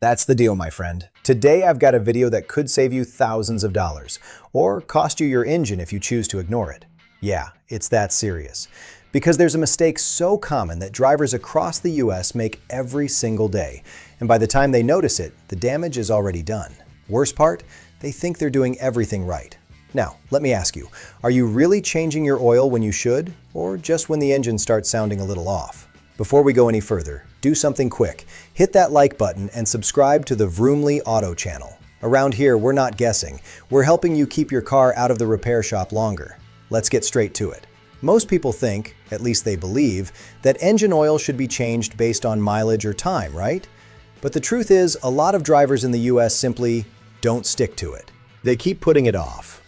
That's the deal, my friend. Today I've got a video that could save you thousands of dollars, or cost you your engine if you choose to ignore it. Yeah, it's that serious. Because there's a mistake so common that drivers across the US make every single day, and by the time they notice it, the damage is already done. Worst part, they think they're doing everything right. Now, let me ask you, are you really changing your oil when you should, or just when the engine starts sounding a little off? Before we go any further, do something quick. Hit that like button and subscribe to the Vroomly Auto channel. Around here, we're not guessing. We're helping you keep your car out of the repair shop longer. Let's get straight to it. Most people think, at least they believe, that engine oil should be changed based on mileage or time, right? But the truth is, a lot of drivers in the US simply don't stick to it. They keep putting it off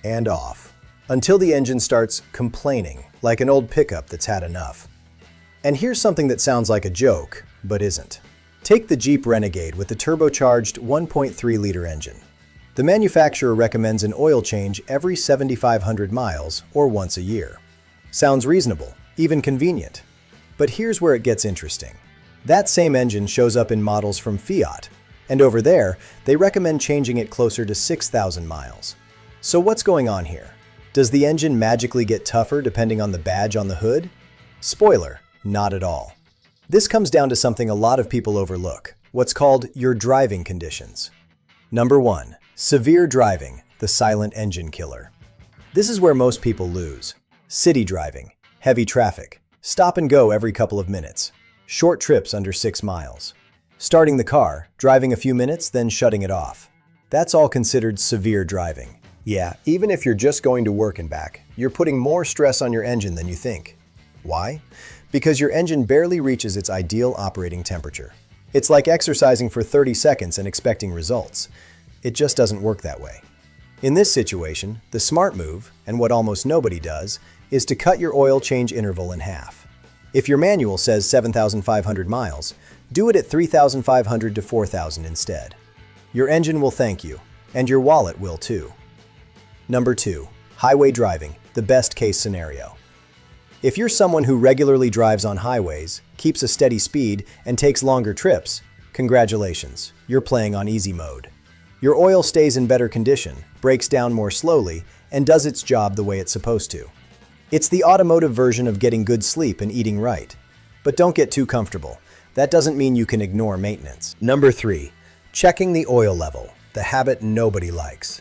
and off until the engine starts complaining, like an old pickup that's had enough. And here's something that sounds like a joke, but isn't. Take the Jeep Renegade with the turbocharged 1.3-liter engine. The manufacturer recommends an oil change every 7,500 miles or once a year. Sounds reasonable, even convenient. But here's where it gets interesting. That same engine shows up in models from Fiat, and over there, they recommend changing it closer to 6,000 miles. So what's going on here? Does the engine magically get tougher depending on the badge on the hood? Spoiler, not at all. This comes down to something a lot of people overlook, what's called your driving conditions. Number 1. Severe driving, the silent engine killer. This is where most people lose. City driving, heavy traffic, stop and go every couple of minutes, short trips under 6 miles. Starting the car, driving a few minutes, then shutting it off. That's all considered severe driving. Yeah, even if you're just going to work and back, you're putting more stress on your engine than you think. Why? Because your engine barely reaches its ideal operating temperature. It's like exercising for 30 seconds and expecting results. It just doesn't work that way. In this situation, the smart move, and what almost nobody does, is to cut your oil change interval in half. If your manual says 7,500 miles, do it at 3,500 to 4,000 instead. Your engine will thank you, and your wallet will too. Number 2. Highway driving, the best case scenario. If you're someone who regularly drives on highways, keeps a steady speed, and takes longer trips, congratulations, you're playing on easy mode. Your oil stays in better condition, breaks down more slowly, and does its job the way it's supposed to. It's the automotive version of getting good sleep and eating right. But don't get too comfortable. That doesn't mean you can ignore maintenance. Number 3. Checking the oil level, the habit nobody likes.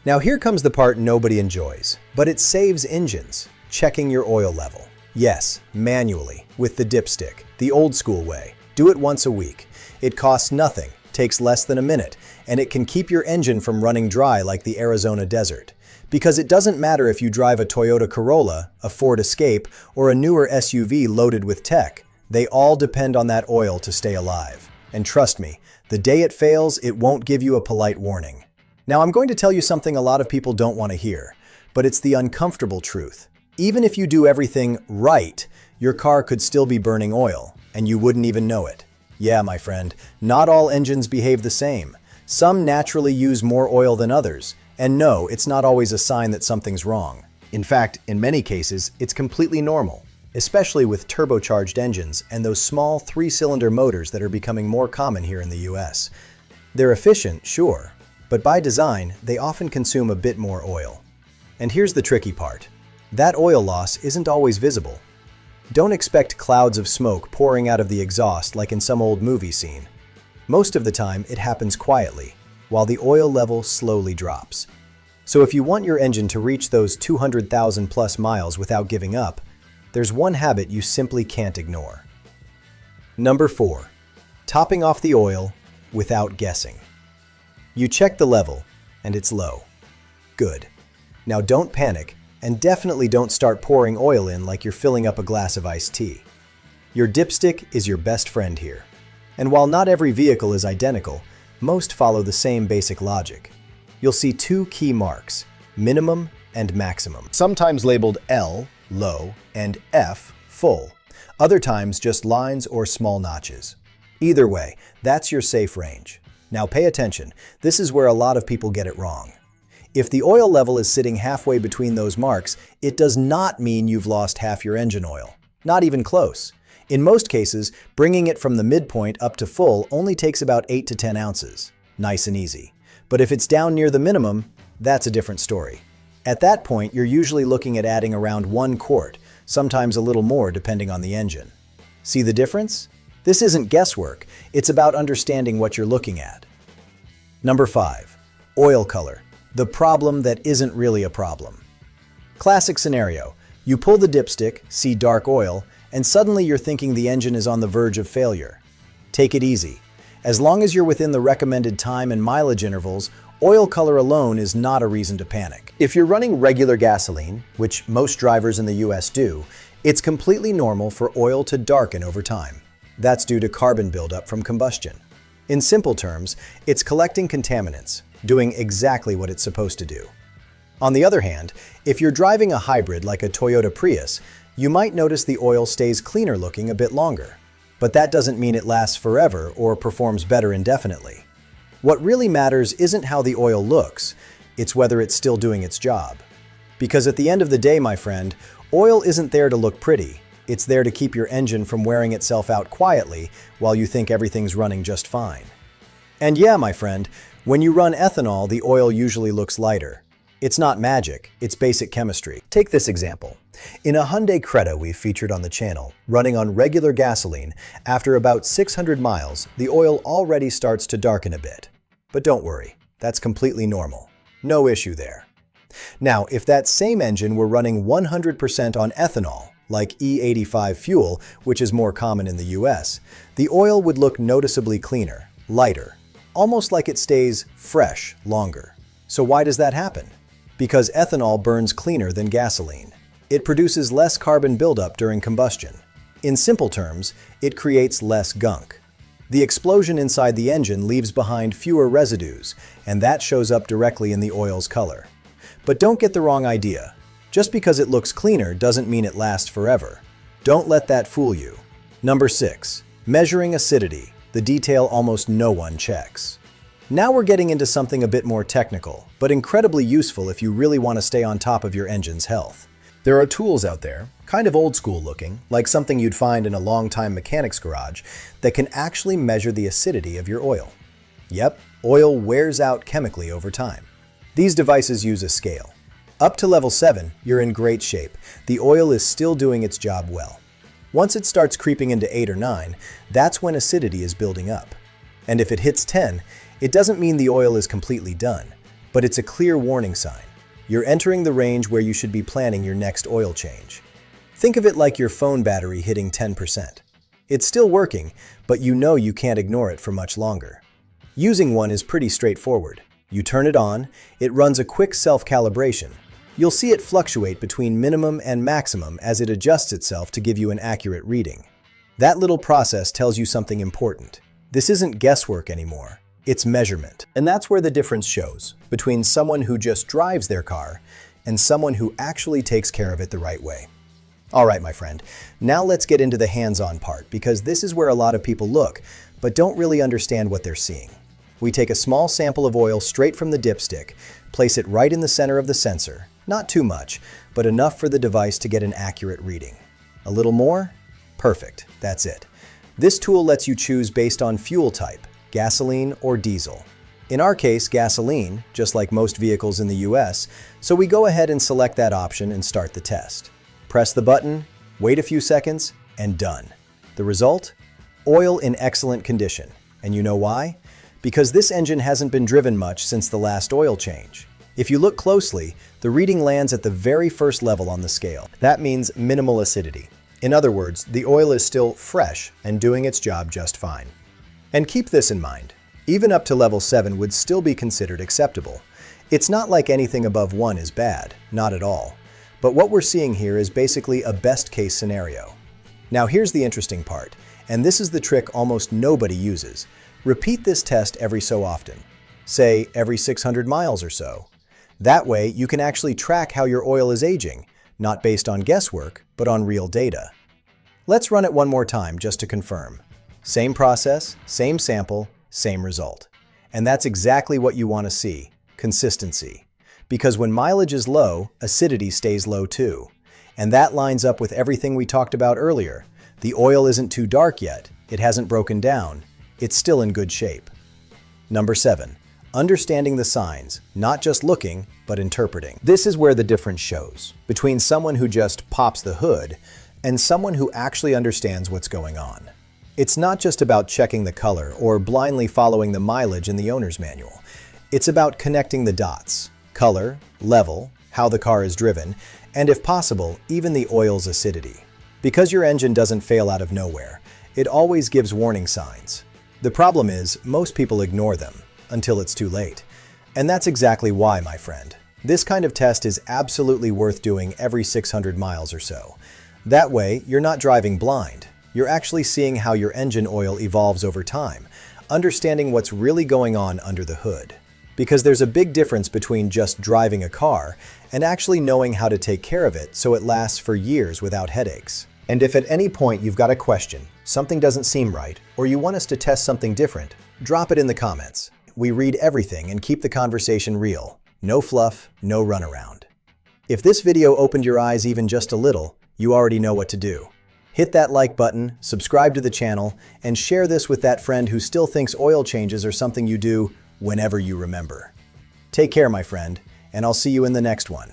Now here comes the part nobody enjoys, but it saves engines. Checking your oil level. Yes, manually, with the dipstick, the old school way. Do it once a week. It costs nothing, takes less than a minute, and it can keep your engine from running dry like the Arizona desert. Because it doesn't matter if you drive a Toyota Corolla, a Ford Escape, or a newer SUV loaded with tech, they all depend on that oil to stay alive. And trust me, the day it fails, it won't give you a polite warning. Now I'm going to tell you something a lot of people don't want to hear, but it's the uncomfortable truth. Even if you do everything right, your car could still be burning oil, and you wouldn't even know it. Yeah, my friend, not all engines behave the same. Some naturally use more oil than others, and no, it's not always a sign that something's wrong. In fact, in many cases, it's completely normal, especially with turbocharged engines and those small 3-cylinder motors that are becoming more common here in the US. They're efficient, sure, but by design, they often consume a bit more oil. And here's the tricky part. That oil loss isn't always visible. Don't expect clouds of smoke pouring out of the exhaust like in some old movie scene. Most of the time, it happens quietly, while the oil level slowly drops. So if you want your engine to reach those 200,000 plus miles without giving up, there's one habit you simply can't ignore. Number 4. Topping off the oil without guessing. You check the level, and it's low. Good. Now don't panic. And definitely don't start pouring oil in like you're filling up a glass of iced tea. Your dipstick is your best friend here. And while not every vehicle is identical, most follow the same basic logic. You'll see 2 key marks, minimum and maximum. Sometimes labeled L, low, and F, full. Other times just lines or small notches. Either way, that's your safe range. Now pay attention, this is where a lot of people get it wrong. If the oil level is sitting halfway between those marks, it does not mean you've lost half your engine oil. Not even close. In most cases, bringing it from the midpoint up to full only takes about 8 to 10 ounces. Nice and easy. But if it's down near the minimum, that's a different story. At that point, you're usually looking at adding around 1 quart, sometimes a little more depending on the engine. See the difference? This isn't guesswork, it's about understanding what you're looking at. Number 5. Oil color. The problem that isn't really a problem. Classic scenario. You pull the dipstick, see dark oil, and suddenly you're thinking the engine is on the verge of failure. Take it easy. As long as you're within the recommended time and mileage intervals, oil color alone is not a reason to panic. If you're running regular gasoline, which most drivers in the US do, it's completely normal for oil to darken over time. That's due to carbon buildup from combustion. In simple terms, it's collecting contaminants, doing exactly what it's supposed to do. On the other hand, if you're driving a hybrid like a Toyota Prius, you might notice the oil stays cleaner looking a bit longer. But that doesn't mean it lasts forever or performs better indefinitely. What really matters isn't how the oil looks, it's whether it's still doing its job. Because at the end of the day, my friend, oil isn't there to look pretty. It's there to keep your engine from wearing itself out quietly while you think everything's running just fine. And yeah, my friend, when you run ethanol, the oil usually looks lighter. It's not magic, it's basic chemistry. Take this example. In a Hyundai Creta we've featured on the channel, running on regular gasoline, after about 600 miles, the oil already starts to darken a bit. But don't worry, that's completely normal. No issue there. Now, if that same engine were running 100% on ethanol, like E85 fuel, which is more common in the US, the oil would look noticeably cleaner, lighter, almost like it stays fresh longer. So why does that happen? Because ethanol burns cleaner than gasoline. It produces less carbon buildup during combustion. In simple terms, it creates less gunk. The explosion inside the engine leaves behind fewer residues, and that shows up directly in the oil's color. But don't get the wrong idea. Just because it looks cleaner doesn't mean it lasts forever. Don't let that fool you. Number 6. Measuring acidity, the detail almost no one checks. Now we're getting into something a bit more technical, but incredibly useful if you really want to stay on top of your engine's health. There are tools out there, kind of old school looking, like something you'd find in a long-time mechanic's garage, that can actually measure the acidity of your oil. Yep, oil wears out chemically over time. These devices use a scale. Up to level 7, you're in great shape. The oil is still doing its job well. Once it starts creeping into 8 or 9, that's when acidity is building up. And if it hits 10, it doesn't mean the oil is completely done, but it's a clear warning sign. You're entering the range where you should be planning your next oil change. Think of it like your phone battery hitting 10%. It's still working, but you know you can't ignore it for much longer. Using one is pretty straightforward. You turn it on, it runs a quick self-calibration. You'll see it fluctuate between minimum and maximum as it adjusts itself to give you an accurate reading. That little process tells you something important. This isn't guesswork anymore. It's measurement. And that's where the difference shows between someone who just drives their car and someone who actually takes care of it the right way. All right, my friend, now let's get into the hands-on part, because this is where a lot of people look, but don't really understand what they're seeing. We take a small sample of oil straight from the dipstick, place it right in the center of the sensor. Not too much, but enough for the device to get an accurate reading. A little more? Perfect, that's it. This tool lets you choose based on fuel type, gasoline or diesel. In our case, gasoline, just like most vehicles in the US, so we go ahead and select that option and start the test. Press the button, wait a few seconds, and done. The result? Oil in excellent condition. And you know why? Because this engine hasn't been driven much since the last oil change. If you look closely, the reading lands at the very first level on the scale. That means minimal acidity. In other words, the oil is still fresh and doing its job just fine. And keep this in mind, even up to level 7 would still be considered acceptable. It's not like anything above 1 is bad, not at all. But what we're seeing here is basically a best-case scenario. Now here's the interesting part, and this is the trick almost nobody uses. Repeat this test every so often, say every 600 miles or so. That way, you can actually track how your oil is aging, not based on guesswork, but on real data. Let's run it one more time just to confirm. Same process, same sample, same result. And that's exactly what you want to see, consistency. Because when mileage is low, acidity stays low too. And that lines up with everything we talked about earlier. The oil isn't too dark yet, it hasn't broken down, it's still in good shape. Number 7. Understanding the signs, not just looking, but interpreting. This is where the difference shows between someone who just pops the hood and someone who actually understands what's going on. It's not just about checking the color or blindly following the mileage in the owner's manual. It's about connecting the dots: color, level, how the car is driven, and if possible, even the oil's acidity. Because your engine doesn't fail out of nowhere, it always gives warning signs. The problem is, most people ignore them until it's too late. And that's exactly why, my friend. This kind of test is absolutely worth doing every 600 miles or so. That way, you're not driving blind. You're actually seeing how your engine oil evolves over time, understanding what's really going on under the hood. Because there's a big difference between just driving a car and actually knowing how to take care of it so it lasts for years without headaches. And if at any point you've got a question, something doesn't seem right, or you want us to test something different, drop it in the comments. We read everything and keep the conversation real. No fluff, no runaround. If this video opened your eyes even just a little, you already know what to do. Hit that like button, subscribe to the channel, and share this with that friend who still thinks oil changes are something you do whenever you remember. Take care, my friend, and I'll see you in the next one.